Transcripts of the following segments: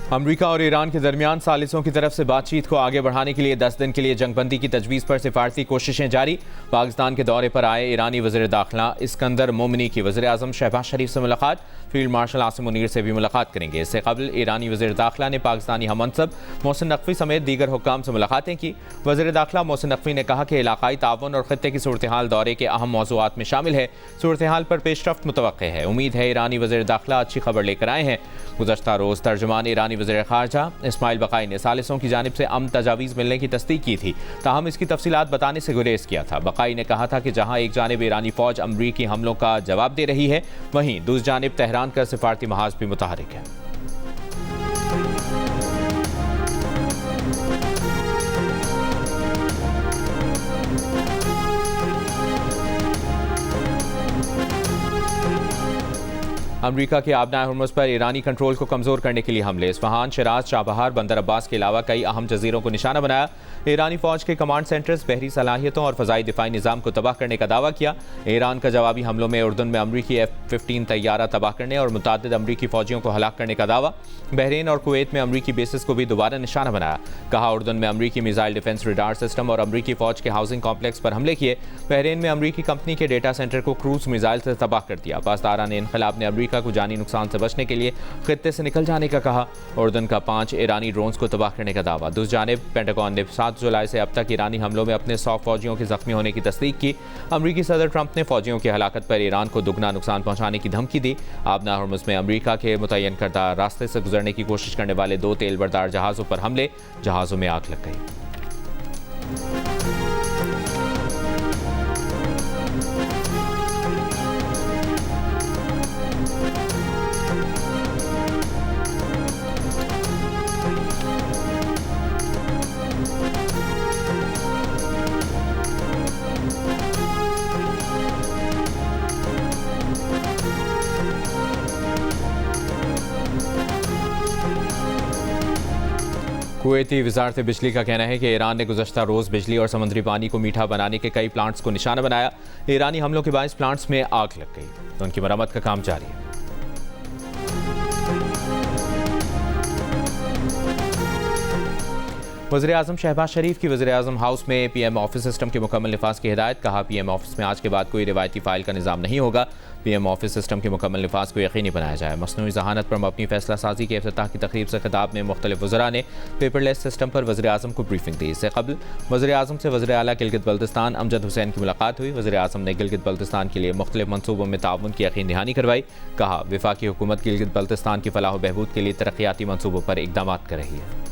अमरीका और ईरान के दरमियान सालिसों की तरफ से बातचीत को आगे बढ़ाने के लिए 10 दिन के लिए जंगबंदी की तजवीज़ पर सिफारती कोशिशें जारी। पाकिस्तान के दौरे पर आए ईरानी वज़ीर दाखिला इस्कंदर मोमिनी की वज़ीर आज़म शहबाज शरीफ से मुलाकात, फील्ड मार्शल आसिम मुनीर से भी मुलाकात करेंगे। इससे कबल ईरानी वज़ीर दाखिला ने पाकिस्तानी हममनसब मोहसिन नकवी समेत दीगर हुक्काम से मुलाकातें की। वज़ीर दाखिला मोहसिन नकवी ने कहा कि इलाकाई ताउन और खित्ते की सूरत हाल दौरे के अहम मौज़ूआत में शामिल है। सूरत हाल पर पेशरफ्त मुतवक्के है। उम्मीद है ईरानी वज़ीर दाखिला अच्छी खबर लेकर आए हैं। गुज़श्ता रोज़ तर्जुमान ईरानी वज़ीर ख़ारजा इस्माइल बक़ाई ने सालिसों की जानिब से अमन तजावीज़ मिलने की तस्दीक की थी, ताहम इसकी तफसीलात बताने से गुरेज किया था। बक़ाई ने कहा था कि जहां एक जानिब ईरानी फ़ौज अमरीकी हमलों का जवाब दे रही है, वहीं दूसरी जानिब तेहरान का सिफारती महाज भी मुतहरिक है। अमरीका के आबनाए हुर्मुज़ पर ईरानी कंट्रोल को कमज़ोर करने के लिए हमले। इस्फहान, शिराज, चाबहार, बंदर अब्बास के अलावा कई अहम जजीरों को निशाना बनाया। ईरानी फ़ौज के कमांड सेंटर्स, बहरी सलाहियतों और फ़ज़ाई दिफाई निज़ाम को तबाह करने का दावा किया। ईरान का जवाबी हमलों में उर्दन में अमरीकी F-15 तैयारा तबाह करने और मुतअद्दिद अमरीकी फ़ौजियों को हलाक करने का दावा। बहरीन और कुवैत में अमरीकी बेसिस को भी दोबारा निशाना बनाया। कहा, उर्दन में अमरीकी मिसाइल डिफेंस रडार सिस्टम और अमरीकी फ़ौज के हाउसिंग कॉम्प्लेक्स पर हमले किए। बहरीन में अमरीकी कंपनी के डेटा सेंटर को क्रूज मिसाइल से तबाह कर दिया। पासदारान इनक़लाब ने अमरीका को जानी नुकसान से बचने के लिए खित्ते से निकल जाने का कहा। उर्दन का 5 ईरानी ड्रोन्स को तबाह करने का दावा। दूसरी जानिब पेंटागन ने 7 जुलाई से अब तक ईरानी हमलों में अपने 100 फौजियों के जख्मी होने की तस्दीक की। अमरीकी सदर ट्रंप ने फौजियों की हलाकत पर ईरान को दुगना नुकसान पहुंचाने की धमकी दी। आबना हुर्मुज़ में अमरीका के मुतय्यन करदा रास्ते से गुजरने की कोशिश करने वाले 2 तेल बरदार जहाज़ों पर हमले, जहाज़ों में आग लग गई। कुवैती वज़ारत बिजली का कहना है कि ईरान ने गुज़श्ता रोज़ बिजली और समुद्री पानी को मीठा बनाने के कई प्लांट्स को निशाना बनाया। ईरानी हमलों के बायस प्लांट्स में आग लग गई, तो उनकी मरम्मत का काम जारी है। वज़ीर आज़म शहबाज शरीफ की वज़ीर आज़म हाउस में PM ऑफिस सिस्टम के मुकम्मल निफाज की हिदायत। कहा, PM ऑफिस में आज के बाद कोई रिवायती फ़ाइल का निज़ाम नहीं होगा। PM ऑफिस सिस्टम के मुकम्मल निफाज को यकीनी बनाया जाए। मसनूई ज़हानत पर मबनी फैसला साजी के इफ्तिताह की तकरीब से खिताब में मुख्तलिफ वज़रा ने पेपरलेस सिस्टम पर वज़ीर आज़म को ब्रीफिंग दी। इससे कबल वज़ीर आज़म से वज़ीर आला गिलगित बल्तिस्तान अमजद हुसैन की मुलाकात हुई। वज़ीर आज़म ने गिलगित बल्तिस्तान के लिए मुख्तलिफ मनसूबों में ताउन की यकीन दहानी करवाई। कहा, वफाकी हुकूमत गिलगित बल्तिस्तान की फलाह व बहबूद के लिए तरक्याती मनसूबों पर इक़दाम कर रही है।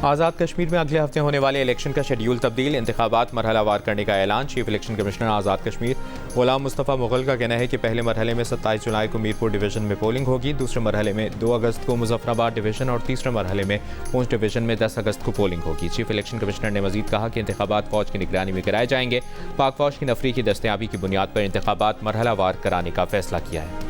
आज़ाद कश्मीर में अगले हफ्ते होने वाले इलेक्शन का शेड्यूल तब्दील, इंतखाबात मरहलावार करने का ऐलान। Chief election commissioner Azad Kashmir गुलाम मुस्तफ़ा मुग़ल का कहना है कि पहले मरहले में 27 जुलाई को मीरपुर डिवीज़न में पोलिंग होगी, दूसरे मरहले में 2 अगस्त को मुजफ्फराबाद डिवीज़न और तीसरे मरहले में पूंछ डिवीज़न में 10 अगस्त को पोलिंग होगी। चीफ इलेक्शन कमिश्नर ने मजीद कहा कि इंतखाबात फ़ौज की निगरानी में कराए जाएंगे। पाक फ़ौज की नफरी की दस्तयाबी की बुनियाद पर इंतखाबात मरहलावार कराने का फैसला किया है।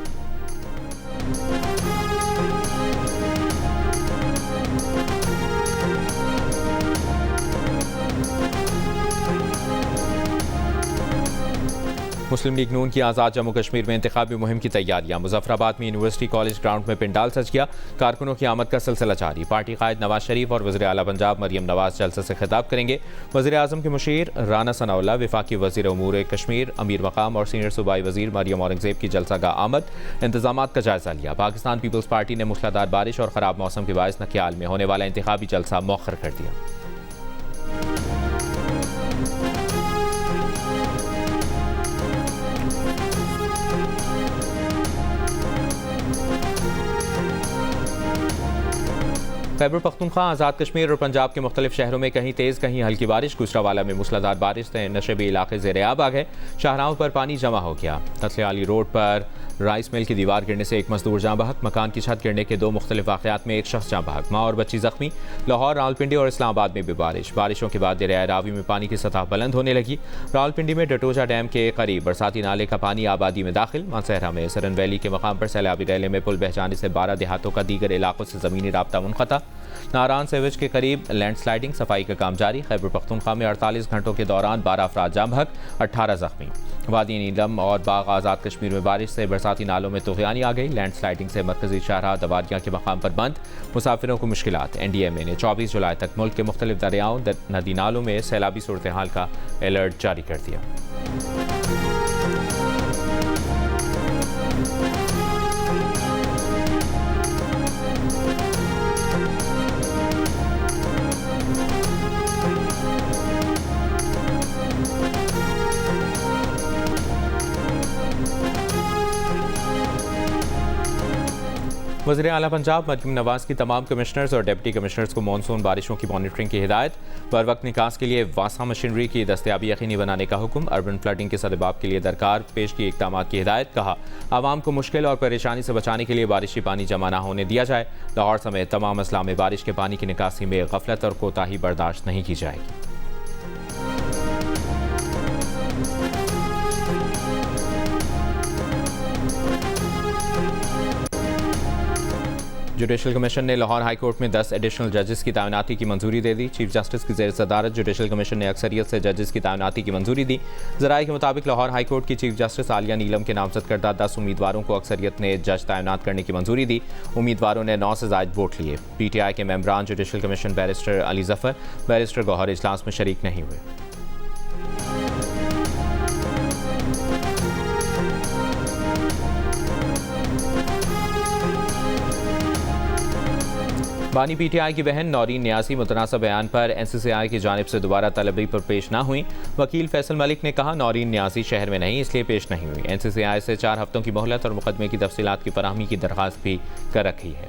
मुस्लिम लीग नून की आज़ाद जम्मू कश्मीर में इंतखाबी मुहिम की तैयारियां। मुजफ्फराबाद में यूनिवर्सिटी कॉलेज ग्राउंड में पिंडाल सज गया। कारकुनों की आमद का सिलसिला जारी। पार्टी कायद नवाज शरीफ और वज़ीर आला पंजाब मरियम नवाज जलसे से खिताब करेंगे। वज़ीर आज़म के मुशीर राना सनाउल्लाह, वफाकी वज़ीर उमूर कश्मीर अमीर मकाम और सीनियर सूबाई वज़ीर मरियम औरंगज़ेब की जलसागाह आमद, इंतजामात का जायजा लिया। पाकिस्तान पीपल्स पार्टी ने मूसलाधार बारिश और ख़राब मौसम के बायस नकियाल में होने वाला इंतखाबी जलसा मौखर कर दिया। खैबर पख्तूनख्वा, आज़ाद कश्मीर और पंजाब के मुख्तलिफ शहरों में कहीं तेज़ कहीं हल्की बारिश। गुजरावाला में मूसलाधार बारिश से नशेबी इलाके ज़ेर-ए-आब आ गए। शाहराहों पर पानी जमा हो गया। तसले आली रोड पर राइस मिल की दीवार गिरने से एक मजदूर जाँ बहक। मकान की छत गिरने के 2 मुख्तलिफ वाक़यात में एक शख्स जाँ बहक। माँ और बच्ची जख्मी। लाहौर, रावलपिंडी और इस्लामाबाद में भी बारिशों के बाद दरिया रावी में पानी की सतह बुलंद होने लगी। रावलपिंडी में डटोजा डैम के करीब बरसाती नाले का पानी आबादी में दाखिल। मानसहरा में सरन वैली के मकाम पर सैलाबी रैले में पुल बह जाने से 12 देहातों का दीगर इलाकों से ज़मीनी राब्ता मुनक़ता। नारान सेवेज के करीब लैंडस्लाइडिंग, सफाई का काम जारी। खैबर पख्तूनख्वा में 48 घंटों के दौरान 12 अफराद जाँ बहक, 18 जख्मी। वादी नीलम और बाग आज़ाद कश्मीर में बारिश से बरसाती नालों में तुग़यानी आ गई। लैंडस्लाइडिंग से मरकजी शाहराह दवादिया के मकाम पर बंद, मुसाफिरों को मुश्किलात। NDMA ने 24 जुलाई तक मुल्क के मुख्तलिफ दरियाओं, नदी नालों में सैलाबी सूरत हाल का अलर्ट जारी कर दिया। वज़ीर आला पंजाब मरकम नवाज की तमाम कमिश्नर्स और डिप्टी कमिश्नर्स को मानसून बारिशों की मॉनिटरिंग की हिदायत। बर वक्त निकास के लिए वासा मशीनरी की दस्तयाबी यकीनी बनाने का हुक्म। अर्बन फ्लडिंग के सदबाब के लिए दरकार पेश की इक़दामात की हिदायत। कहा, आवाम को मुश्किल और परेशानी से बचाने के लिए बारिशी पानी जमा न होने दिया जाए। लाहौर समेत तमाम अजला में बारिश के पानी की निकासी में गफलत और कोताही बर्दाश्त नहीं की जाएगी। जुडिशल कमीशन ने लाहौर हाई कोर्ट में 10 एडिशनल जजेस की तैनाती की मंजूरी दे दी। चीफ जस्टिस की ज़ेर सदारत जुडिशल कमीशन ने अक्सरियत से जजेस की तैनाती की मंजूरी दी। ज़राए के मुताबिक लाहौर हाई कोर्ट की चीफ जस्टिस आलिया नीलम के नामजद करदा 10 उम्मीदवारों को अक्सरियत ने जज तैनात करने की मंजूरी दी। उम्मीदवारों ने 9 से ज़ायद वोट लिए। PTI के मेंबरान judicial commission barrister Ali Zafar, barrister Gohar इजलास में शरीक नहीं हुए। बानी PTI की बहन नौरीन न्यासी मुतनासिब बयान पर NCCI की जानिब से दोबारा तलबी पर पेश न हुई। वकील फैसल मलिक ने कहा, नौरीन न्यासी शहर में नहीं, इसलिए पेश नहीं हुई। NCCI से 4 हफ्तों की मोहलत और मुकदमे की तफसीलात की फराहमी की दरख्वास्त भी कर रखी है।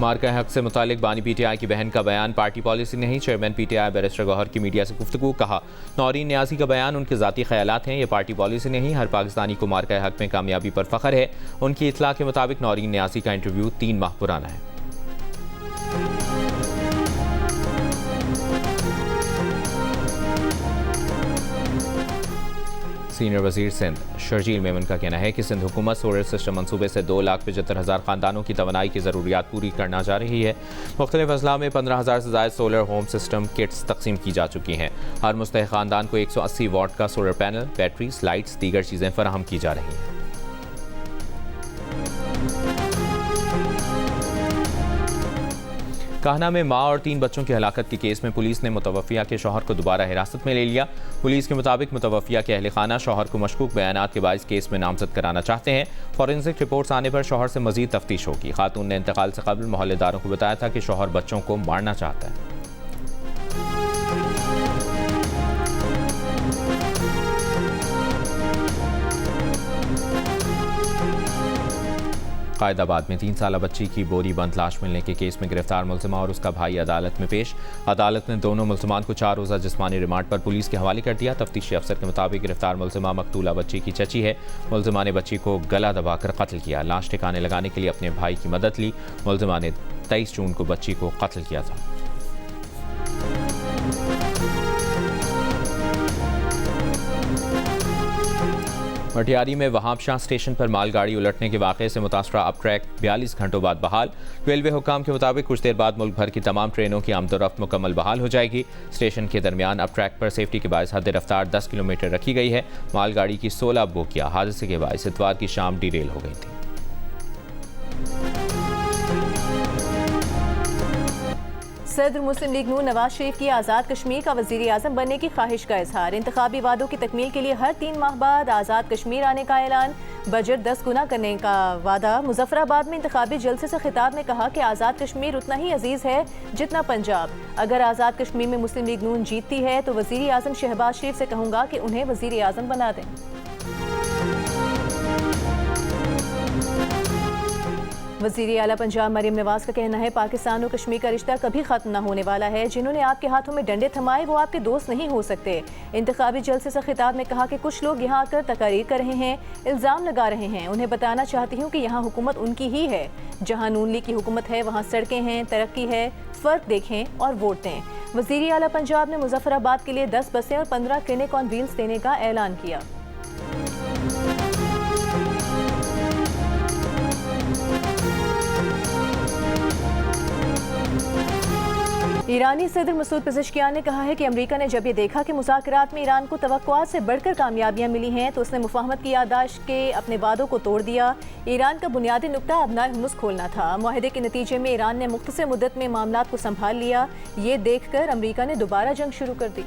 मार्का हक से मुतालिक बानी PTI की बहन का बयान पार्टी पॉलिसी नहीं। चेयरमैन PTI बैरिस्टर गौहर की मीडिया से गुफ्तगू। कहा, नौरीन न्यासी का बयान उनके ज़ाती ख्यालात हैं, ये पार्टी पॉलिसी नहीं। हर पाकिस्तानी को मार्का हक में कामयाबी पर फ़ख्र है। उनकी इतला के मुताबिक नौरीन न्यासी का इंटरव्यू 3 माह पुराना है। सीनियर वजीर सिंध शर्जील मेमन का कहना है कि सिंध हुकूमत सोलर सिस्टम मनसूबे से 2,75,000 खानदानों की तवानाई की ज़रूरियात पूरी करना जा रही है। मुख्तलिफ अजला में 15,000 से ज़ायद सोलर होम सिस्टम किट्स तकसीम की जा चुकी हैं। हर मुस्तहिक खानदान को 180 वाट का सोलर पैनल, बैटरीज, लाइट्स, दीगर चीज़ें फराहम की जा रही हैं। काहना में माँ और 3 बच्चों की हलाकत के केस में पुलिस ने मुतवफ़िया के शौहर को दोबारा हिरासत में ले लिया। पुलिस के मुताबिक मुतवफ़िया के अहल खाना शौहर को मशकूक बयानात के बाइस केस में नामजद कराना चाहते हैं। फॉरेंसिक रिपोर्ट्स आने पर शौहर से मजीद तफ्तीश होगी। खातून ने इंतकाल से कबल मोहल्लेदारों को बताया था कि शौहर बच्चों को मारना चाहता है। कायदाबाद में 3 साला बच्ची की बोरी बंद लाश मिलने के केस में गिरफ्तार मुलजिमा और उसका भाई अदालत में पेश। अदालत ने दोनों मुलजिमान को 4 रोज़ा जिस्मानी रिमांड पर पुलिस के हवाले कर दिया। तफ्तीशी अफसर के मुताबिक गिरफ्तार मुलजिमा मकतूला बच्ची की चची है। मुलजिमा ने बच्ची को गला दबाकर कत्ल किया। लाश ठिकाने लगाने के लिए अपने भाई की मदद ली। मुलजिमा ने 23 जून को बच्ची को कत्ल किया था। मटियारी में वहाब शाह स्टेशन पर मालगाड़ी उलटने के वाक़े से मुतासरा अब ट्रैक 42 घंटों बाद बहाल। रेलवे हुक्काम के मुताबिक कुछ देर बाद मुल्क भर की तमाम ट्रेनों की आमदोरफ्त मुकम्मल बहाल हो जाएगी। स्टेशन के दरमियान अब ट्रैक पर सेफ्टी के बायस हद रफ्तार 10 किलोमीटर रखी गई है। मालगाड़ी की 16 बोगियां हादसे के बायस इतवार की शाम डिरेल हो गई थी। सदर मुस्लिम लीग नून नवाज शरीफ की आज़ाद कश्मीर का वज़ीर आज़म बनने की ख्वाहिश का इजहार। इंतखाबी वादों की तकमील के लिए हर 3 माह बाद आज़ाद कश्मीर आने का ऐलान। बजट 10 गुना करने का वादा। मुजफ्फराबाद में इंतखाबी जलसे से खिताब में कहा कि आज़ाद कश्मीर उतना ही अजीज़ है जितना पंजाब। अगर आज़ाद कश्मीर में मुस्लिम लीग नून जीतती है तो वज़ीर आज़म शहबाज शरीफ से कहूँगा कि उन्हें वज़ीर आज़म बना दें। वज़ीर आला पंजाब मरीम नवाज का कहना है पाकिस्तान और कश्मीर का रिश्ता कभी ख़त्म न होने वाला है। जिन्होंने आपके हाथों में डंडे थमाए वो आपके दोस्त नहीं हो सकते। इंतखाबी जलसे से खिताब में कहा कि कुछ लोग यहाँ आकर तकारीर कर रहे हैं, इल्ज़ाम लगा रहे हैं। उन्हें बताना चाहती हूँ कि यहाँ हुकूमत उनकी ही है। जहाँ नून लीग की हुकूमत है वहाँ सड़कें हैं, तरक्की है। फ़र्क देखें और वोट दें। वज़ीर आला पंजाब ने मुजफ्फराबाद के लिए 10 बसें और 15 क्लिनिक ऑन व्हील्स देने का ऐलान किया। ईरानी सदर मसूद पेज़ेश्कियान ने कहा है कि अमेरिका ने जब ये देखा कि मुज़ाकरात में ईरान को तवक्कुआत से बढ़कर कामयाबियां मिली हैं तो उसने मुफाहमत की याददाश्त के अपने वादों को तोड़ दिया। ईरान का बुनियादी नुक्ता अबनाए हुर्मुज़ खोलना था। मुआहदे के नतीजे में ईरान ने मुख्तसर मुद्दत में मामलात को संभाल लिया। ये देखकर अमेरिका ने दोबारा जंग शुरू कर दी।